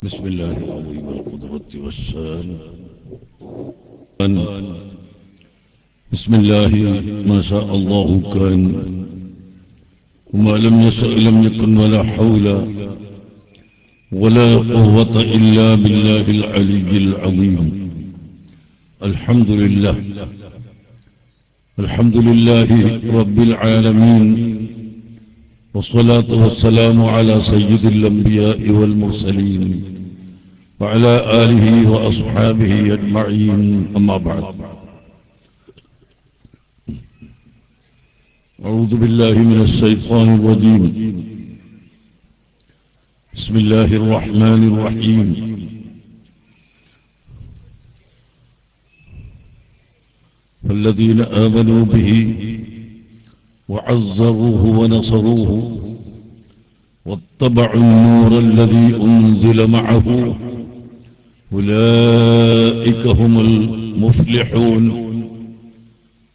بسم الله العظيم القدرة والشان. بسم الله ما شاء الله كان وما لم يشأ لم يكن ولا حول ولا قوة إلا بالله العلي العظيم. الحمد لله الحمد لله رب العالمين، والصلاة والسلام على سيد الأنبياء والمرسلين وعلى آله وأصحابه أجمعين. أما بعد، أعوذ بالله من الشيطان الرجيم. بسم الله الرحمن الرحيم. فالذين آمنوا به وعزروه ونصروه واتبعوا النور الذي أنزل معه أولئك هم المفلحون.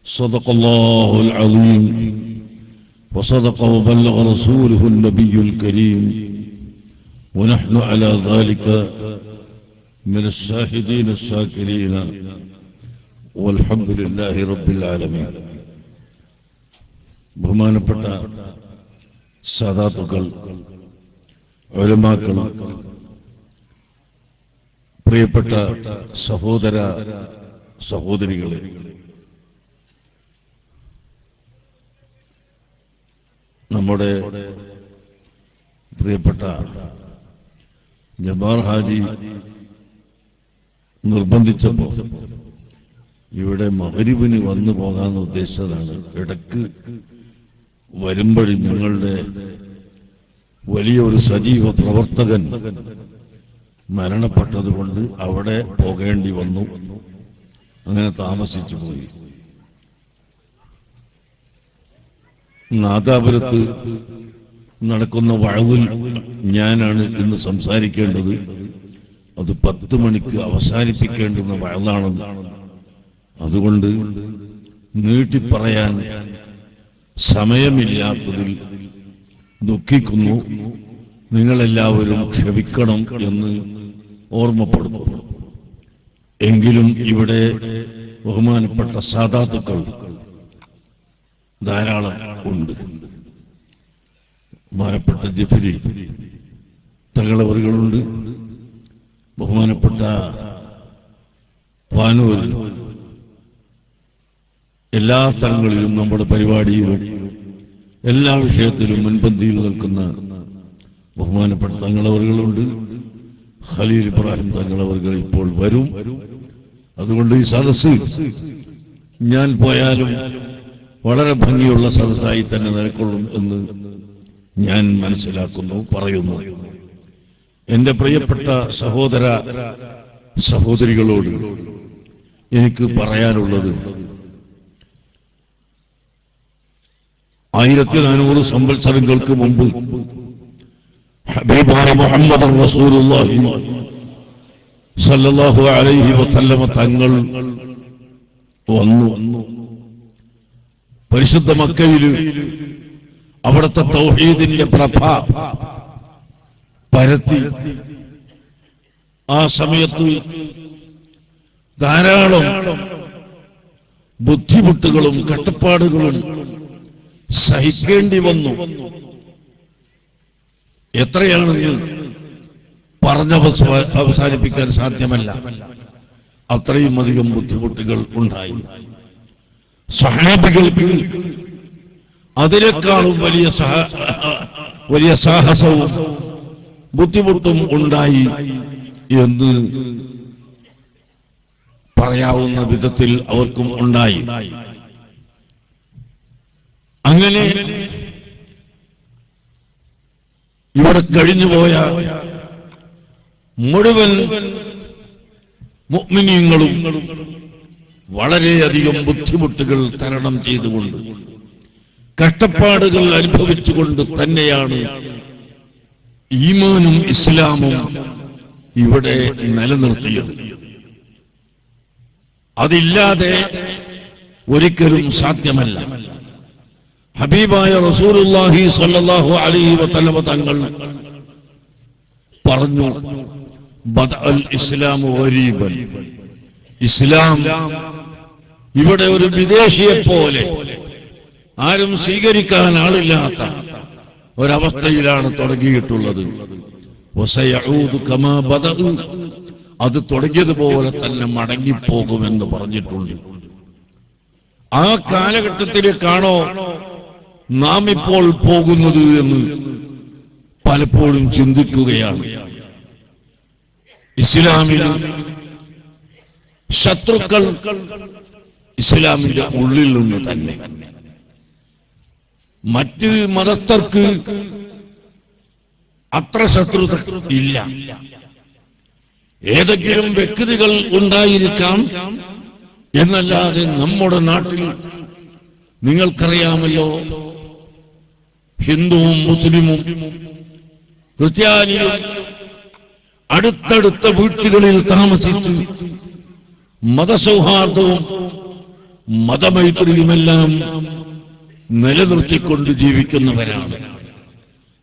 صدق الله العظيم وصدق وبلغ رسوله النبي الكريم، ونحن على ذلك من الشاهدين الشاكرين، والحمد لله رب العالمين. ബഹുമാനപ്പെട്ട സാദാത്തുക്കൾ, ഉലമാക്കൾ, പ്രിയപ്പെട്ട സഹോദര സഹോദരികളെ, നമ്മുടെ പ്രിയപ്പെട്ട ജബ്ബാർ ഹാജി നിർബന്ധിച്ചപ്പോൾ ഇവിടെ മഗ്‌രിബിന് വന്നു പോകാമെന്ന് ഉദ്ദേശിച്ചതാണ്. ഇടക്ക് വരുമ്പോഴേ ഞങ്ങളുടെ വലിയൊരു സജീവ പ്രവർത്തകൻ മരണപ്പെട്ടതുകൊണ്ട് അവിടെ പോകേണ്ടി വന്നു. അങ്ങനെ താമസിച്ചു പോയി. നാദാപുരത്ത് നടക്കുന്ന വഅദിൽ ഞാനാണ് ഇന്ന് സംസാരിക്കേണ്ടത്. അത് 10 മണിക്ക് അവസാനിപ്പിക്കേണ്ടുന്ന വഅദാണെന്ന്. അതുകൊണ്ട് നീട്ടിപ്പറയാൻ സമയമില്ലാത്തതിൽ ദുഃഖിക്കുന്നു. നിങ്ങളെല്ലാവരും ക്ഷമിക്കണം എന്ന് ഓർമ്മപ്പെടുത്തുന്നു. എങ്കിലും ഇവിടെ ബഹുമാനപ്പെട്ട സാദാത്തുക്കൾ ധാരാളം ഉണ്ട്. ബഹുമാനപ്പെട്ട ജിഫ്രി തങ്ങളവറുകളുണ്ട്, ബഹുമാനപ്പെട്ട പാനൂർ, എല്ലാ തലങ്ങളിലും നമ്മുടെ പരിപാടിയിലും എല്ലാ വിഷയത്തിലും മുൻപന്തിയിൽ നിൽക്കുന്ന ബഹുമാനപ്പെട്ട തങ്ങളവറുകളുണ്ട്. ഖലീൽ ഇബ്രാഹിം തങ്ങളവറുകൾ ഇപ്പോൾ വരും. അതുകൊണ്ട് ഈ സദസ്സ് ഞാൻ പോയാലും വളരെ ഭംഗിയുള്ള സദസ്സായി തന്നെ നിലകൊള്ളും എന്ന് ഞാൻ മനസ്സിലാക്കുന്നു, പറയുന്നു. എന്റെ പ്രിയപ്പെട്ട സഹോദര സഹോദരികളോട് എനിക്ക് പറയാനുള്ളത്, 1400 സംവത്സരങ്ങൾക്ക് മുമ്പ് ഹബീബായ മുഹമ്മദ് റസൂലുള്ളാഹി സല്ലല്ലാഹു അലൈഹി വസല്ലമ തങ്ങൾ വന്നു. പരിശുദ്ധ മക്കയിൽ അവിടുത്തെ തൗഹീദിന്റെ പ്രഭ പരത്തി. ആ സമയത്ത് ധാരാളം ബുദ്ധിമുട്ടുകളും കഷ്ടപ്പാടുകളും സഹിക്കേണ്ടി വന്നു. എത്രയാണെന്ന് അവസാനിപ്പിക്കാൻ സാധ്യമല്ല. അത്രയും അധികം ബുദ്ധിമുട്ടുകൾ ഉണ്ടായി. സഹാബികൾക്ക് അതിനേക്കാളും വലിയ സാഹസവും ബുദ്ധിമുട്ടും ഉണ്ടായി എന്ന് പറയാവുന്ന വിധത്തിൽ അവർക്കും ഉണ്ടായി. അങ്ങനെ ഇവിടെ കഴിഞ്ഞുപോയ മുഴുവൻ മുഅ്മിനീങ്ങളും വളരെയധികം ബുദ്ധിമുട്ടുകൾ തരണം ചെയ്തുകൊണ്ട്, കഷ്ടപ്പാടുകൾ അനുഭവിച്ചുകൊണ്ട് തന്നെയാണ് ഈമാനും ഇസ്ലാമും ഇവിടെ നിലനിർത്തിയത്. അതില്ലാതെ ഒരിക്കലും സാധ്യമല്ല. ഹബീബായ റസൂലുള്ളാഹി സ്വല്ലല്ലാഹു അലൈഹി വസല്ലം തങ്ങൾ പറഞ്ഞു, ബദഅൽ ഇസ്ലാമു ഗരീബൻ, ഇസ്ലാം ഇവിടെ ഒരു വിദേശിയെ പോലെ ആരും സ്വീകരിക്കാൻ ആളില്ലാത്ത ഒരവസ്ഥയിലാണ് തുടങ്ങിയിട്ടുള്ളത്. വസയഊദു കമാ ബദഉ, അത് തുടങ്ങിയതുപോലെ തന്നെ മടങ്ങിപ്പോകുമെന്ന് പറഞ്ഞിട്ടുണ്ട്. ആ കാലഘട്ടത്തിലേക്കാണോ നാം ഇപ്പോൾ പോകുന്നത് എന്ന് പലപ്പോഴും ചിന്തിക്കുകയാണ്. ഇസ്ലാമിന് ശത്രുക്കൾ ഇസ്ലാമിന്റെ ഉള്ളിൽ നിന്ന് തന്നെ. മറ്റ് മതസ്ഥർക്ക് അത്ര ശത്രുത ഇല്ല. ഏതെങ്കിലും വ്യക്തികൾ ഉണ്ടായിരിക്കാം എന്നല്ലാതെ നമ്മുടെ നാട്ടിൽ നിങ്ങൾക്കറിയാമല്ലോ, ഹിന്ദുവും മുസ്ലിമും ക്രിസ്ത്യാനിയും അടുത്തടുത്ത വീട്ടുകളിൽ താമസിച്ച് മതസൗഹാർദ്ദവും മതമൈത്രിയുമെല്ലാം നിലനിർത്തിക്കൊണ്ട് ജീവിക്കുന്നവരാണ്.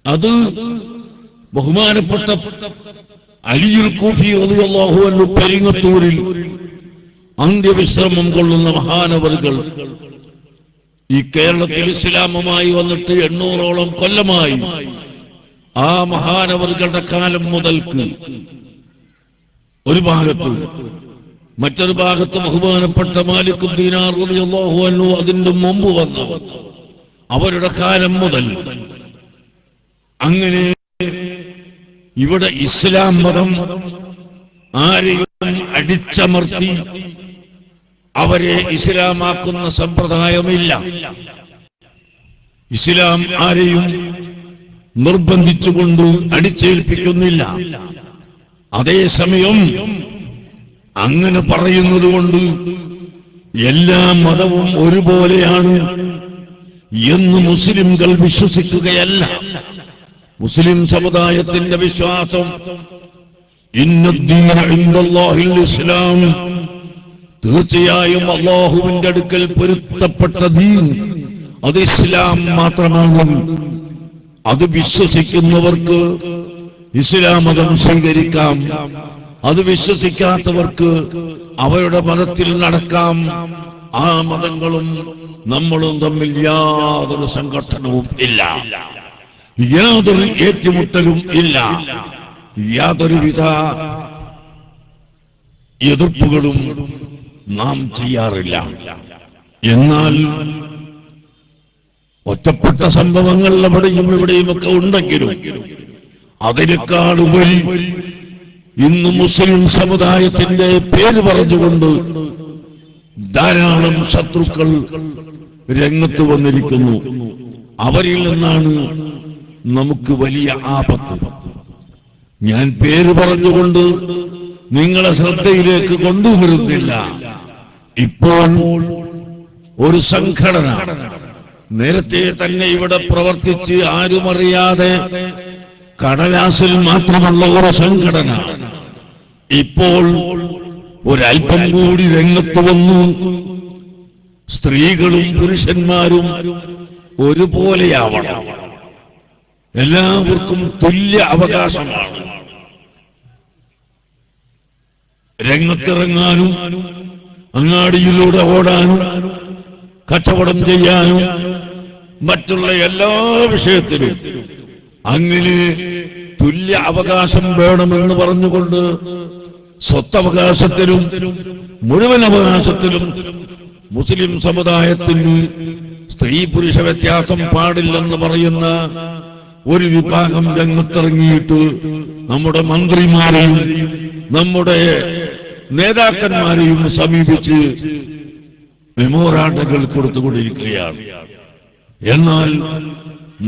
അത് ബഹുമാനപ്പെട്ട അലിയുൽ കൂഫി റളിയല്ലാഹു അൻഹു പെരിങ്ങത്തൂരിൽ അന്ത്യവിശ്രമം കൊള്ളുന്ന മഹാനവറുകൾ ഈ കേരളത്തിൽ ഇസ്ലാമുമായി വന്നിട്ട് 800ഓളം കൊല്ലമായി. ആ മഹാനവറുകളുടെ കാലം മുതൽക്ക് ഒരു ഭാഗത്ത്, മറ്റൊരു ഭാഗത്ത് ബഹുമാനപ്പെട്ട മാലിക് ദീനാർ റളിയല്ലാഹു അൻഹു അതിന്റെ മുമ്പ് വന്നവർ, അവരുടെ കാലം മുതൽ അങ്ങനെ ഇവിടെ ഇസ്ലാം മതം ആരെയും അടിച്ചമർത്തി അവരെ ഇസ്ലാമാക്കുന്ന സമ്പ്രദായമില്ല. ഇസ്ലാം ആരെയും നിർബന്ധിച്ചുകൊണ്ട് അടിച്ചേൽപ്പിക്കുന്നില്ല. അതേസമയം അങ്ങനെ പറയുന്നത് കൊണ്ട് എല്ലാ മതവും ഒരുപോലെയാണ് എന്ന് മുസ്ലിംകൾ വിശ്വസിക്കുകയല്ല. മുസ്ലിം സമുദായത്തിന്റെ വിശ്വാസം ഇന്നദ്ദീന ഇൻദല്ലാഹിൽ ഇസ്ലാം, തീർച്ചയായും അല്ലാഹുവിന്റെ അടുക്കൽ പൊരുത്തപ്പെട്ട ദീൻ അത് ഇസ്ലാം മാത്രമാണ്. അത് വിശ്വസിക്കുന്നവർക്ക് ഇസ്ലാം മതം സ്വീകരിക്കാം, അത് വിശ്വസിക്കാത്തവർക്ക് അവരുടെ മതത്തിൽ നടക്കാം. ആ മതങ്ങളും നമ്മളും തമ്മിൽ യാതൊരു സംഘട്ടനവും ഇല്ല, യാതൊരു ഏറ്റുമുട്ടലും ഇല്ല, യാതൊരുവിധ എതിർപ്പുകളും നാം ചെയ്യാറില്ല. എന്നാൽ ഒറ്റപ്പെട്ട സംഭവങ്ങൾ അവിടെയും ഇവിടെയുമൊക്കെ ഉണ്ടെങ്കിലും അതിനേക്കാളുപരി ഇന്ന് മുസ്ലിം സമുദായത്തിന്റെ പേര് പറഞ്ഞുകൊണ്ട് ധാരാളം ശത്രുക്കൾ രംഗത്ത് വന്നിരിക്കുന്നു. അവരിൽ നിന്നാണ് നമുക്ക് വലിയ ആപത്ത്. ഞാൻ പേര് പറഞ്ഞുകൊണ്ട് നിങ്ങളെ ശ്രദ്ധയിലേക്ക് കൊണ്ടുവരുന്നില്ല. ഇപ്പോൾ ഒരു സംഘടന നേരത്തെ തന്നെ ഇവിടെ പ്രവർത്തിച്ച് ആരുമറിയാതെ കടലാസിൽ മാത്രമുള്ള ഒരു സംഘടന ഇപ്പോൾ ഒരൽപ്പം കൂടി രംഗത്ത് വന്നു. സ്ത്രീകളും പുരുഷന്മാരും ഒരുപോലെയാവണം, എല്ലാവർക്കും തുല്യ അവകാശമാണ്. രംഗത്തിറങ്ങാനും അങ്ങാടിയിലൂടെ ഓടാനും കച്ചവടം ചെയ്യാനും മറ്റുള്ള എല്ലാ വിഷയത്തിലും അങ്ങനെ തുല്യ അവകാശം വേണമെന്ന് പറഞ്ഞുകൊണ്ട് സ്വത്തവകാശത്തിലും മുഴുവൻ അവകാശത്തിലും മുസ്ലിം സമുദായത്തിന് സ്ത്രീ പുരുഷ വ്യത്യാസം പാടില്ലെന്ന് പറയുന്ന ഒരു വിഭാഗം രംഗത്തിറങ്ങിയിട്ട് നമ്മുടെ മന്ത്രിമാരെയും നമ്മുടെ നേതാക്കന്മാരെയും സമീപിച്ച് മെമ്മോറാണ്ടങ്ങൾ കൊടുത്തുകൊണ്ടിരിക്കുകയാണ്. എന്നാൽ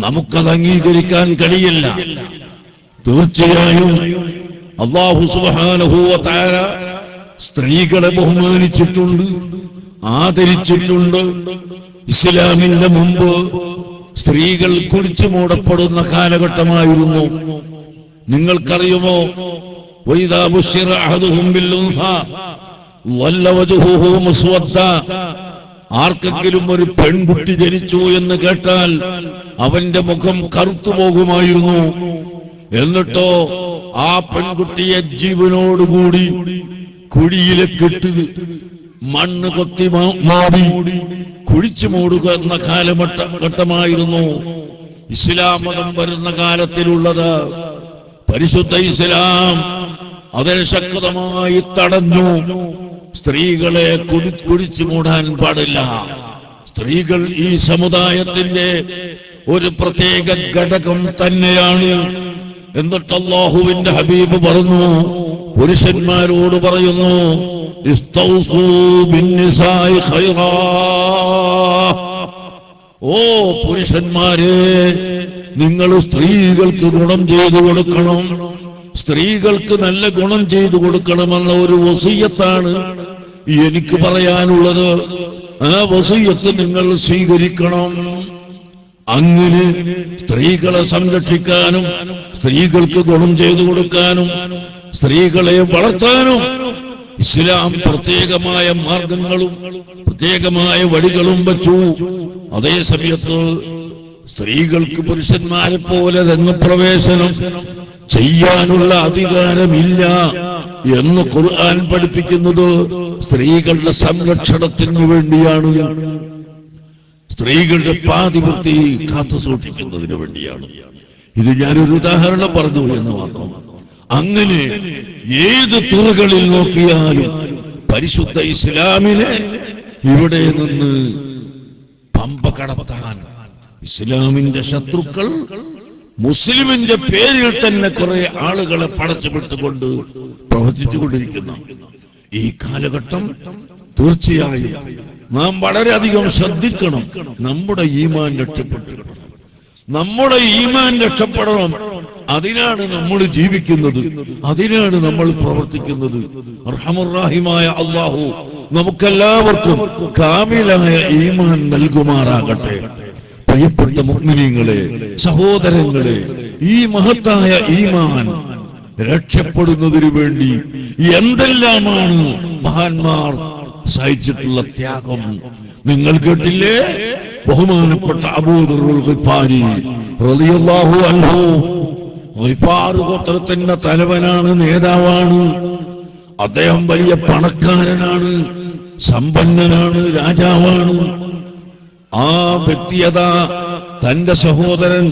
നമുക്കത് അംഗീകരിക്കാൻ കഴിയില്ല. തീർച്ചയായും അല്ലാഹു സുബ്ഹാനഹു വ തആല സ്ത്രീകളെ ബഹുമാനിച്ചിട്ടുണ്ട്, ആദരിച്ചിട്ടുണ്ട്. ഇസ്ലാമിന്റെ മുമ്പ് സ്ത്രീകൾ കുടിച്ചു മൂടപ്പെടുന്ന കാലഘട്ടമായിരുന്നു. നിങ്ങൾക്കറിയുമോ, വഇദാ ബുശ്ശിറ അഹദുഹും ബിൽഉൻസാ വല്ല വജ്ഹുഹു മുസ്വദ്ദ, ആർക്കെങ്കിലും ഒരു പെൺകുട്ടി ജനിച്ചു എന്ന് കേട്ടാൽ അവന്റെ മുഖം കറുത്തു പോകുമായിരുന്നു. എന്നിട്ടോ ആ പെൺകുട്ടിയെ ജീവനോടുകൂടി കുഴിയിലേക്കിട്ട് മണ്ണ് കൊത്തി മാടി കുഴിച്ചു മൂടുക എന്ന കാലഘട്ടമായിരുന്നു ഇസ്ലാം മതം വരുന്ന കാലത്തിലുള്ളത്. പരിശുദ്ധ ഇസ്ലാം അതിനെ ശക്തമായി തടഞ്ഞു. സ്ത്രീകളെ കുഴിച്ചു മൂടാൻ പാടില്ല. സ്ത്രീകൾ ഈ സമുദായത്തിന്റെ ഒരു പ്രത്യേക ഘടകം തന്നെയാണ്. എന്നിട്ട് അല്ലാഹുവിന്റെ ഹബീബ് പറഞ്ഞു, പുരുഷന്മാരോട് പറയുന്നു, ഇസ്തൗസൂ ബിന്നിസാഇ ഖൈറാ. ഓ പുരുഷന്മാരെ, നിങ്ങൾ സ്ത്രീകൾക്ക് ഗുണം ചെയ്തു കൊടുക്കണം, സ്ത്രീകൾക്ക് നല്ല ഗുണം ചെയ്തു കൊടുക്കണമെന്ന ഒരു വസിയ്യത്താണ് എനിക്ക് പറയാനുള്ളത്. ആ വസിയ്യത്ത് നിങ്ങൾ സ്വീകരിക്കണം. അങ്ങനെ സ്ത്രീകളെ സംരക്ഷിക്കാനും സ്ത്രീകൾക്ക് ഗുണം ചെയ്തു കൊടുക്കാനും സ്ത്രീകളെ വളർത്താനും ഇസ്ലാം പ്രത്യേകമായ മാർഗങ്ങളും പ്രത്യേകമായ വഴികളും വച്ചു. അതേ സമയത്ത് സ്ത്രീകൾക്ക് പുരുഷന്മാരെ പോലെ രംഗപ്രവേശനം ചെയ്യാനുള്ള അധികാരമില്ല എന്ന് ഖുർആൻ പഠിപ്പിക്കുന്നത് സ്ത്രീകളുടെ സംരക്ഷണത്തിനു വേണ്ടിയാണ്, സ്ത്രീകളുടെ പാതിവൃത്തി കാത്തു സൂക്ഷിക്കുന്നതിന് വേണ്ടിയാണ്. ഇത് ഞാനൊരു ഉദാഹരണം പറഞ്ഞു എന്ന് മാത്രം. അങ്ങനെ ഏത് തുറകളിൽ നോക്കിയാലും പരിശുദ്ധ ഇസ്ലാമിനെ ഇവിടെ നിന്ന് പമ്പ കടത്താൻ ഇസ്ലാമിന്റെ ശത്രുക്കൾ മുസ്ലിമിന്റെ പേരിൽ തന്നെ കുറെ ആളുകളെ പടച്ചുവിട്ടുകൊണ്ട് പ്രവർത്തിച്ചുകൊണ്ടിരിക്കുന്നു. ഈ കാലഘട്ടം തീർച്ചയായും നാം വളരെയധികം ശ്രദ്ധിക്കണം. നമ്മുടെ ഈമാൻ രക്ഷപ്പെട്ടിരിക്കണം, നമ്മുടെ ഈമാൻ രക്ഷപ്പെടണം. അതിനാണ് നമ്മൾ ജീവിക്കുന്നത്, അതിനാണ് നമ്മൾ പ്രവർത്തിക്കുന്നത്. അർഹമുർ റഹീമായ അല്ലാഹു നമുക്കെല്ലാവർക്കും കാമിലായ ഈമാൻ നൽകുമാറാകട്ടെ. പ്രിയപ്പെട്ട മുഅ്മിനീങ്ങളെ, സഹോദരങ്ങളെ, ഈ മഹത്തായ ഈമാൻ രക്ഷപ്പെടുന്നതിനു വേണ്ടി എന്തെല്ലാമാണ് മഹാന്മാർ സഹിച്ചിട്ടുള്ള ത്യാഗം നിങ്ങൾ കേട്ടില്ലേ? ബഹുമാനപ്പെട്ട അബൂദർ ഗിഫാരി റളിയല്ലാഹു അൻഹു, ഗിഫാർ ഗോത്രത്തിന്റെ തലവനാണ്, നേതാവാണ്. അദ്ദേഹം വലിയ പണക്കാരനാണ്, സമ്പന്നനാണ്, രാജാവാണ്. ആ വ്യക്തിയത തന്റെ സഹോദരൻ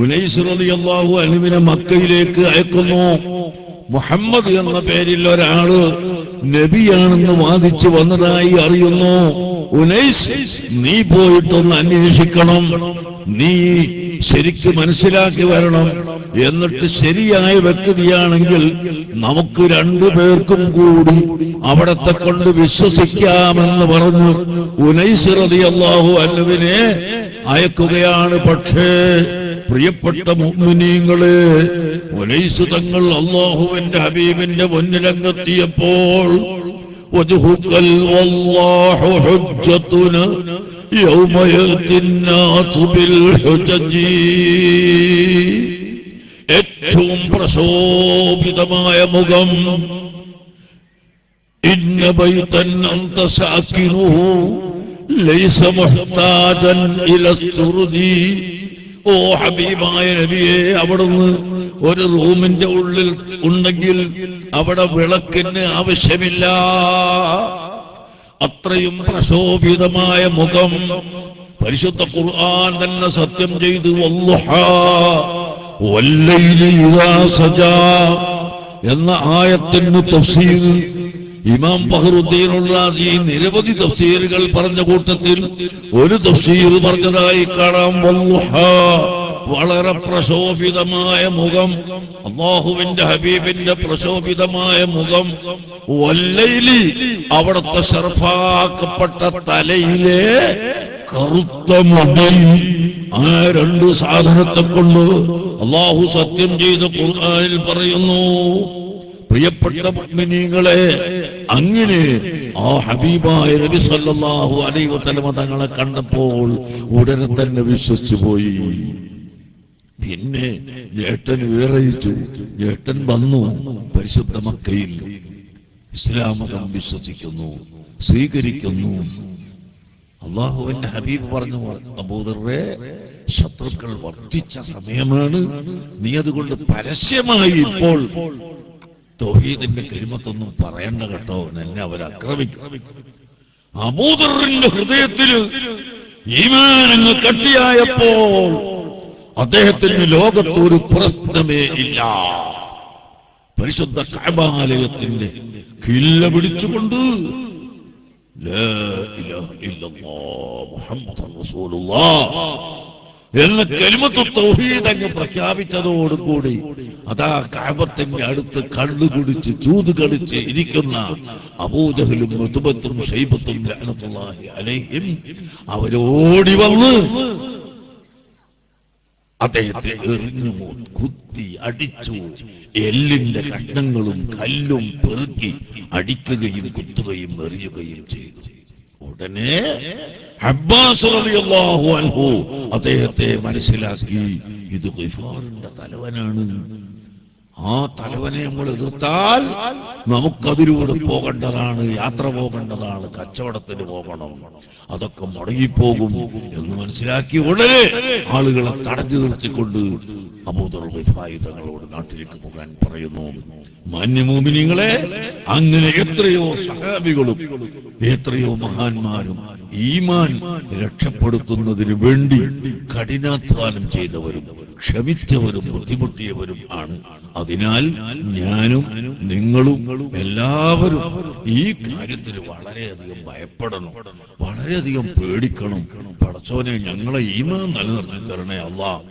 ഉനൈസ് റളിയല്ലാഹു അൻഹുവിനെ മക്കയിലേക്ക് അയക്കുന്നു. മുഹമ്മദ് എന്ന പേരിൽ ഒരാള് നബിയാണെന്ന് വാദിച്ചു വന്നതായി അറിയുന്നു. ഉനൈസ്, നീ പോയിട്ടൊന്ന് അന്വേഷിക്കണം, നീ ശരിക്ക് മനസ്സിലാക്കി വരണം. എന്നിട്ട് ശരിയായ വ്യക്തിയാണെങ്കിൽ നമുക്ക് രണ്ടുപേർക്കും കൂടി അവിടത്തെ കൊണ്ട് വിശ്വസിക്കാമെന്ന് പറഞ്ഞു ഉനൈസ് റളിയല്ലാഹു അൻഹുവിനെ അയക്കുകയാണ്. പക്ഷേ പ്രിയപ്പെട്ട മുഅ്മിനീങ്ങളെ, ഉനൈസ് തങ്ങൾ അല്ലാഹുവിന്റെ ഹബീബിന്റെ മുന്നിലങ്ങെത്തിയപ്പോൾ വജ്ഹുകൽ വല്ലാഹു ഹുജ്ജത്തുന യൗമ യഅ്തിന്നാസു ബിൽ ഹുജജി, ഏറ്റവും പ്രശോഭിതമായ മുഖം. ഇന്ന ബൈതൻ അൻത സാകിനുഹു ലൈസ മുഹ്താജൻ ഇലസ്തുർദി. ഓ ഹബീബായ നബിയെ, അവിടുന്ന് ഒരു റൂമിന്റെ ഉള്ളിൽ ഉണ്ടെങ്കിൽ അവിടെ വിളക്കിന് ആവശ്യമില്ല. അത്രയും പ്രശോഭിതമായ മുഖം. പരിശുദ്ധ ഖുർആൻ തന്നെ സത്യം ചെയ്തു, വല്ലുഹാ വല്ലൈലി ഇദാ സജാ എന്ന ആയത്തിന് തഫ്സീർ ഇമാം ഫഖറുദ്ദീൻ റാസി നിരവധി തഫ്സീറുകൾ പറഞ്ഞ കൂട്ടത്തിൽ ഒരു തഫ്സീർ പറഞ്ഞതായി കാണാം, വല്ലുഹാ, വളരെ പ്രശോഭിതമായ മുഖം, അല്ലാഹുവിന്റെ ഹബീബിന്റെ പ്രശോഭിതമായ മുഖം. വല്ലൈലി, അവിടുത്തെ ശർഫാക്കപ്പെട്ട തലയിലെ കറുത്ത മുടി. ആ രണ്ട് സാധനത്തെ കൊണ്ട് അല്ലാഹു സത്യം ചെയ്ത് ഖുർആനിൽ പറയുന്നു. പ്രിയപ്പെട്ട മുഅ്മിനീങ്ങളെ, അങ്ങനെ ആ ഹബീബായ നബി സല്ലല്ലാഹു അലൈഹി വസല്ലം തങ്ങളെ കണ്ടപ്പോൾ ഉടനെ തന്നെ വിശ്വസിച്ചു പോയി. പിന്നെ ജേട്ടൻ വിറയിച്ചു. ജേട്ടൻ വന്നു പരിശുദ്ധ മക്കയിൽ ഇസ്ലാം മതം വിശ്വസിക്കുന്നു, സ്വീകരിക്കുന്നു. അല്ലാഹുവിന്റെ ഹബീബ് പറഞ്ഞു, അബൂദർറെ, ശത്രുക്കൾ വർദ്ധിച്ച സമയമാണ്. നീ അതുകൊണ്ട് പരസ്യമായി ഇപ്പോൾ തൗഹീദിന്റെ കലിമത്തൊന്നും പറയണ്ട കേട്ടോ, എന്നെ അവരാക്രമിക്കും. അബൂദറിന്റെ ഹൃദയത്തിൽ ഈമാൻ അങ്ങ് കട്ടിയായപ്പോൾ അദ്ദേഹത്തിന് ലോകത്തൊരു പ്രശ്നമേ ഇല്ല. പരിശുദ്ധ കഅബാലയത്തിന്റെ കില്ല പിടിച്ചുകൊണ്ട് ലാ ഇലാഹ ഇല്ലല്ലാഹ് മുഹമ്മദുർ റസൂലുള്ളാഹ് എന്ന കലിമത്തു തൗഹീദ് അങ്ങ് പ്രഖ്യാപിച്ചതോടുകൂടി അതാ കഅബത്തിന്റെ അടുത്ത് കള്ളു കുടിച്ച് ചൂത് കളിച്ച് ഇരിക്കുന്ന അബൂജഹലും ഉത്ബത്തും ശൈബത്തും ലഅനത്തുല്ലാഹി അലൈഹിം അവരോടി വന്ന് അദ്ദേഹത്തെ എറിഞ്ഞു കുത്തി അടിച്ചു. എല്ലിന്റെ കഷ്ണങ്ങളും കല്ലും പെറുക്കി അടിക്കുകയും കുത്തുകയും എറിയുകയും ചെയ്തു. ഉടനെ അബ്ബാസ് റളിയല്ലാഹു അൻഹു അദ്ദേഹത്തെ മനസ്സിലാക്കി, ഇത് ഗിഫാറിന്റെ തലവനാണ്. ആ തലവനെ നമ്മൾ എതിർത്താൽ നമുക്കതിലൂടെ പോകേണ്ടതാണ്, യാത്ര പോകേണ്ടതാണ്, കച്ചവടത്തിന് പോകണം, അതൊക്കെ മുടങ്ങിപ്പോകും എന്ന് മനസ്സിലാക്കി ഉടനെ ആളുകളെ തടഞ്ഞു നിർത്തിക്കൊണ്ട് അബൂദർ ഗിഫാരി തങ്ങളോട് നാട്ടിലേക്ക് പോകാൻ പറയുന്നു. മാന്യമോമിനീങ്ങളെ, അങ്ങനെ എത്രയോ സഹാബികളും എത്രയോ മഹാന്മാരും ഈമാൻ രക്ഷപ്പെടുത്തുന്നതിന് വേണ്ടി കഠിനാധ്വാനം ചെയ്തവരും ക്ഷമിച്ചവരും ബുദ്ധിമുട്ടിയവരും ആണ്. അതിനാൽ ഞാനും നിങ്ങളും എല്ലാവരും ഈ കാര്യത്തിൽ വളരെയധികം ഭയപ്പെടണം, വളരെയധികം പേടിക്കണം. പടച്ചോനെ, ഞങ്ങളെ ഈമാൻ നിലനിർത്തി തരണേ അല്ലാഹ്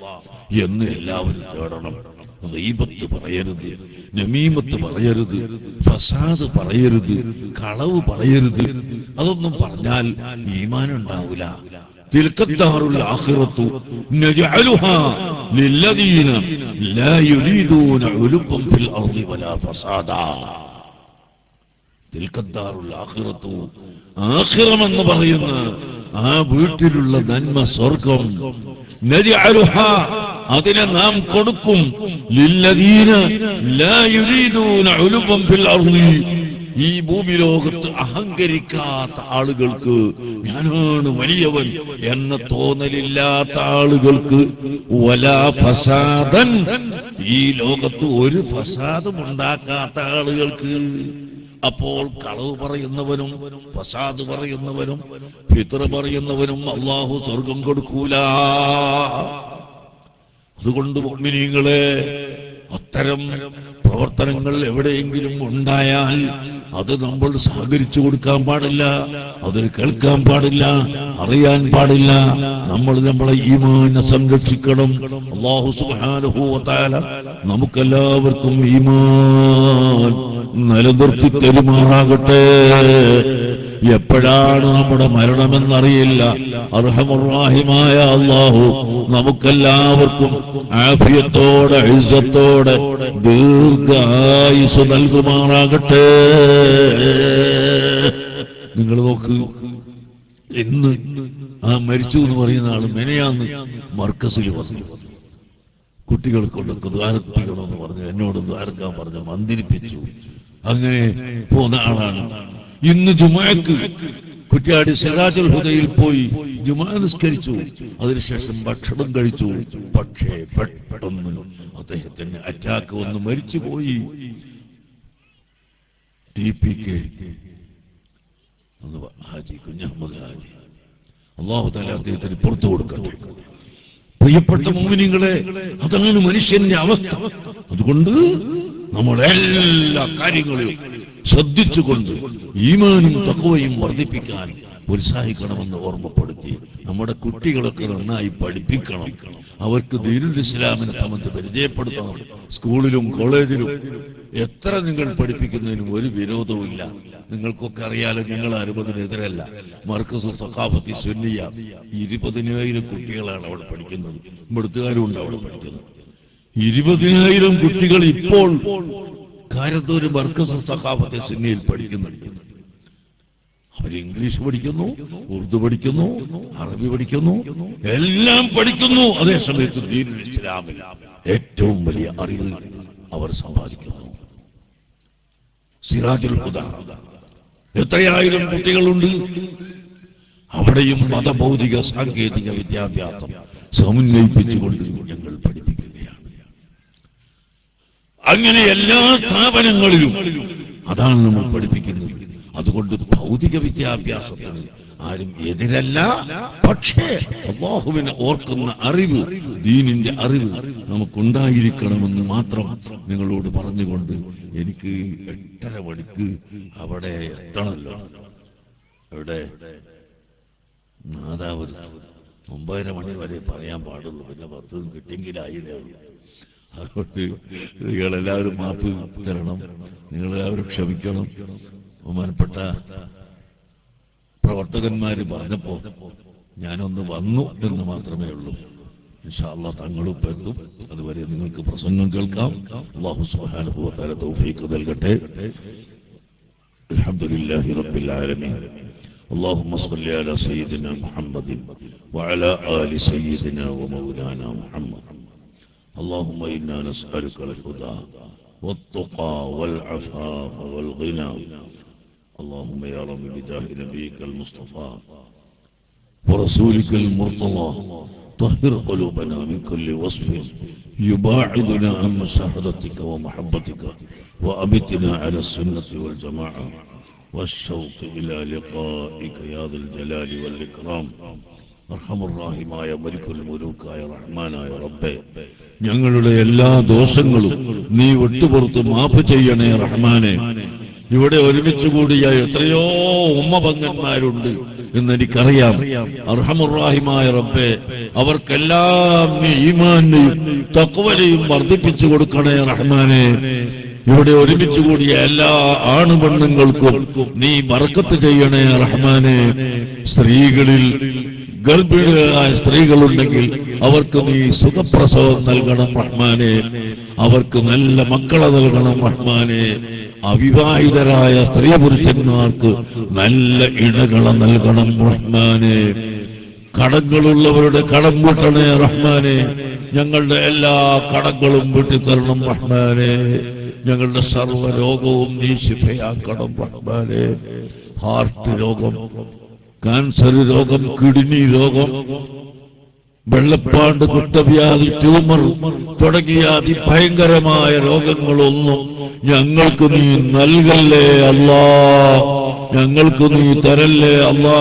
എന്ന് എല്ലാവരും തേടണം. ഗീബത്ത് പറയരുത്, നമീമത്ത് പറയരുത്, ഫസാദ് പറയരുത്, കളവ് പറയരുത്. അതൊന്നും പറഞ്ഞാൽ ഈമാൻ ഉണ്ടാവില്ല. تلك الدار الآخرة نجعلها للذين لا يريدون علوا في الأرض ولا فسادا. تلك الدار الآخرة ആഖിറം എന്ന് പറയുന്ന ആ വീട്ടിലുള്ള നന്മ സ്വർഗം, നജഅലുഹാ അതിനെ നാം കൊടുക്കും, ലില്ലദീന ലാ യുരീദൂന ഉലുവൻ ഫിൽ അർളി ഈ ഭൂമി ലോകത്ത് അഹങ്കരിക്കാത്ത ആളുകൾക്ക്, ഞാനാണ് വലിയവൻ എന്ന തോന്നലില്ലാത്ത ആളുകൾക്ക്, വലാ ഫസാദൻ ഈ ലോകത്ത് ഒരു ഫസാദും ഉണ്ടാക്കാത്ത ആളുകൾക്ക്. അപ്പോൾ കളവ് പറയുന്നവനും ഫസാദ് പറയുന്നവനും ഫിത്ർ പറയുന്നവനും അല്ലാഹു സ്വർഗം കൊടുക്കൂല. അതുകൊണ്ട് മുഅ്മിനീങ്ങളെ, അത്തരം പ്രവർത്തനങ്ങൾ എവിടെയെങ്കിലും ഉണ്ടായാൽ അത് നമ്മൾ സഹകരിച്ചു കൊടുക്കാൻ പാടില്ല, അതിന് കേൾക്കാൻ പാടില്ല, അറിയാൻ പാടില്ല. നമ്മൾ നമ്മളെ ഈമാനെ സംരക്ഷിക്കണം. അല്ലാഹു സുബ്ഹാനഹു വ തആല നമുക്കെല്ലാവർക്കും ഈമാൻ നിലനിർത്തി തെരുമാറാകട്ടെ. എപ്പോഴാണ് നമ്മുടെ മരണമെന്നറിയില്ല. അർഹമുർ റഹീമായ അല്ലാഹു നമുക്കെല്ലാവർക്കും ആഫിയത്തോടെ ഇസ്സത്തോടെ ദീർഘായുസ് നൽകുമാറാകട്ടെ. നിങ്ങൾ നോക്ക്, ഇന്ന് ആ മരിച്ചു എന്ന് പറയുന്ന ആള് മെനയാന്ന് മർക്കസിൽ വന്നു. കുട്ടികളെ കൊണ്ടൊക്കെ ദ്വാരപ്പിക്കണമെന്ന് പറഞ്ഞു, എന്നോട് ദ്വാരക്കാൻ പറഞ്ഞു, മന്ദിരിപ്പിച്ചു. അങ്ങനെ പോന്ന ആളാണ്. ഇന്ന് ജുമാക്ക് കുറ്റ്യാടി സിറാജുൽ ഹുദയിൽ പോയി ജുമാ നിസ്കരിച്ചു. അതിനുശേഷം ഭക്ഷണം കഴിച്ചു. പക്ഷേ പെട്ടെന്ന് അദ്ദേഹത്തിന് അറ്റാക്ക് വന്ന് മരിച്ചുപോയി. TPK ഹാജി കുഞ്ഞഹമ്മദ് ഹാജി, അല്ലാഹു തആല അദ്ദേഹത്തിന് പുറത്തു കൊടുക്കട്ടെ. പ്രിയപ്പെട്ട മുഅ്മിനീങ്ങളെ, അതാണ് മനുഷ്യന്റെ അവസ്ഥ. അതുകൊണ്ട് നമ്മൾ എല്ലാ കാര്യങ്ങളിലും ശ്രദ്ധിച്ചുകൊണ്ട് ഈമാനും തഖ്വയും വർദ്ധിപ്പിക്കാൻ ഉത്സാഹിക്കണമെന്ന് ഓർമ്മപ്പെടുത്തി. നമ്മുടെ കുട്ടികളൊക്കെ നന്നായി പഠിപ്പിക്കണം. അവർക്ക് ദീനുൽ ഇസ്ലാമിനെ സംബന്ധിച്ച് പരിചയപ്പെടുത്തണം. സ്കൂളിലും കോളേജിലും എത്ര നിങ്ങൾ പഠിപ്പിക്കുന്നതിനും ഒരു വിരോധവുമില്ല. നിങ്ങൾക്കൊക്കെ അറിയാലോ, ഞങ്ങൾ അറുപതിനെതിരല്ല. മർക്കസ് സഖാഫത്തി സുന്നിയ 20,000 കുട്ടികളാണ് അവിടെ പഠിക്കുന്നത്. ഇവിടുത്തുകാരും ഉണ്ട് അവിടെ പഠിക്കുന്നത്. 20,000 കുട്ടികൾ ഇപ്പോൾ കാരത്തൂര് മർക്കസ് സഖാഫത്തി സുന്നിയിൽ പഠിക്കുന്നുണ്ട്. അവർ ഇംഗ്ലീഷ് പഠിക്കുന്നു, ഉറുദു പഠിക്കുന്നു, അറബി പഠിക്കുന്നു, എല്ലാം പഠിക്കുന്നു. അതേസമയത്ത് ദീനുൽ ഇസ്ലാമിൽ ഏറ്റവും വലിയ അറിവ് അവർ സമ്പാദിക്കുന്നു. സിറാജുൽ ഹുദ എത്രയായിരം കുട്ടികളുണ്ട്. അവിടെയും മതഭൗതിക സാങ്കേതിക വിദ്യാഭ്യാസം സമന്വയിപ്പിച്ചുകൊണ്ട് ഞങ്ങൾ പഠിപ്പിക്കുകയാണ്. അങ്ങനെ എല്ലാ സ്ഥാപനങ്ങളിലും അതാണ് നമ്മൾ പഠിപ്പിക്കുന്നത്. അതുകൊണ്ട് ഭൗതിക വിദ്യാഭ്യാസത്തിന് ആരും എതിരല്ല. പക്ഷേ അല്ലാഹുവിനെ ഓർക്കുന്ന അറിവ്, ദീനിന്റെ അറിവ് നമുക്കുണ്ടായിരിക്കണമെന്ന് മാത്രം നിങ്ങളോട് പറഞ്ഞുകൊണ്ട് എനിക്ക് 8:30 മണിക്ക് അവിടെ എത്തണമല്ലോ. ഇവിടെ നാദാപുരത്ത് 9:30 മണി വരെ പറയാൻ പാടുള്ളൂ. പിന്നെ 10 കിട്ടിയെങ്കിലായതേ ഉള്ളൂ. അതുകൊണ്ട് നിങ്ങളെല്ലാവരും മാപ്പ് തരണം, നിങ്ങളെല്ലാവരും ക്ഷമിക്കണം. ബഹുമാനപ്പെട്ട പ്രവർത്തകന്മാര് പറഞ്ഞപ്പോ ഞാനൊന്ന് വന്നു എന്ന് മാത്രമേ ഉള്ളൂ. ഇൻഷാ അല്ലാഹ് തങ്ങളും എത്തും. അതുവരെ നിങ്ങൾക്ക് പ്രസംഗം കേൾക്കാം. അല്ലാഹു സുബ്ഹാനഹു വ തആല തൗഫീഖ് നൽകട്ടെ. അൽഹംദുലില്ലാഹി റബ്ബിൽ ആലമീൻ. اللهم صل على سيدنا محمد وعلى آل سيدنا ومولانا محمد. اللهم إنا نسألك الهدى والتقى والعفاف والغنى. اللهم يا رب بجاه نبيك المصطفى ورسولك المرتضى طهر قلوبنا من كل وصف يباعدنا عن مشاهدتك ومحبتك وأمتنا على السنة والجماعة والشوق إلى لقائك يا ذا الجلال والإكرام. അർഹമുർറാഹിമായ മലിക്കുൽ മുലൂക്കായ റഹ്മാനായ റബ്ബേ, ഞങ്ങളുടെ എല്ലാ ദോഷങ്ങളും നീ വിട്ടുപുറത്ത് മാപ്പ് ചെയ്യണേ റഹ്മാനെ. ഇവിടെ ഒരുമിച്ച് കൂടിയ എത്രയോ ഉമ്മപങ്കന്മാരുണ്ട് എന്നെനിക്കറിയാം. അർഹമുർറാഹിമായ റബ്ബേ, അവർക്കെല്ലാം നീ ഈമാനെയും തഖ്വയെയും വർദ്ധിപ്പിച്ചു കൊടുക്കണേ റഹ്മാനെ. ഇവിടെ ഒരുമിച്ച് കൂടിയ എല്ലാ ആണുപെണ്ണുങ്ങൾക്കും നീ ബർക്കത്ത് ചെയ്യണേ റഹ്മാനെ. സ്ത്രീകളിൽ ഗർഭിണികളായ സ്ത്രീകളുണ്ടെങ്കിൽ അവർക്ക് നീ സുഖപ്രസവം നൽകണം റഹ്മാനെ. അവർക്ക് നല്ല മക്കളെ നൽകണം റഹ്മാനെ. അവിവാഹിതരായ സ്ത്രീ പുരുഷന്മാർക്ക് നല്ല ഇണകളെ നൽകണം റഹ്മാനെ. കടങ്ങളുള്ളവരുടെ കടം വീട്ടണേ റഹ്മാനെ. ഞങ്ങളുടെ എല്ലാ കടങ്ങളും വീട്ടിത്തരണം റഹ്മാനെ. ഞങ്ങളുടെ സർവ്വരോഗവും നീ ശിഫയാക്കണം റഹ്മാനെ. ഹാർട്ട് രോഗം, കാൻസർ രോഗം, കിഡ്നി രോഗം, വെള്ളപ്പാണ്ട്, കുഷ്ഠവ്യാധി, ട്യൂമർ തുടങ്ങിയ അതിഭയങ്കരമായ രോഗങ്ങളൊന്നും ഞങ്ങൾക്ക് നീ നൽകല്ലേ അല്ലാ. ഞങ്ങൾക്ക് നീ തരല്ലേ അല്ലാ.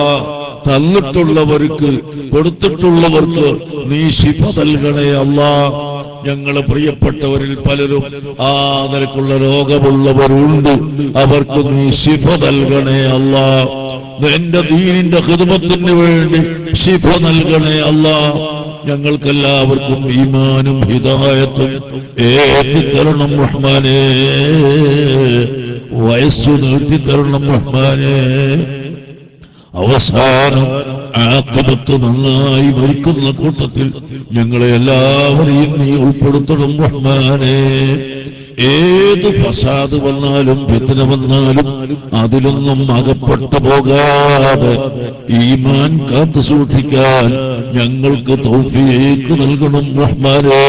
തന്നിട്ടുള്ളവർക്ക്, കൊടുത്തിട്ടുള്ളവർക്ക് നീ ശിഫ നൽകണേ അല്ലാ. ഞങ്ങളെ പ്രിയപ്പെട്ടവരിൽ പലരും ആ നിലക്കുള്ള രോഗമുള്ളവരുണ്ട്. അവർക്ക് നീ ശിഫ നൽകണേ അല്ലാ. എന്റെ ദീനിന്റെ ഖിദ്മത്തിന് വേണ്ടി ശിഫ നൽകണേ അല്ലാ. ഞങ്ങൾക്കെല്ലാവർക്കും ഈമാനും ഹിദായത്തും ഏറ്റിത്തരണം റഹ്മാനേ. വയസ്സു നീട്ടിത്തരണം റഹ്മാനേ. അവസാനം ആഖിബത്ത് നന്നായി മരിക്കുന്ന കൂട്ടത്തിൽ ഞങ്ങളെ എല്ലാവരെയും നീ ഉൾപ്പെടുത്തണം റഹ്മാനേ. ഏത് ഫസാദ് വന്നാലും ഫിത്ന വന്നാലും അതിലൊന്നും അകപ്പെട്ടു പോകാതെ ഈമാൻ കാത്തു സൂക്ഷിക്കാൻ ഞങ്ങൾക്ക് തൗഫീഖ് നൽകണം റഹ്മാനേ.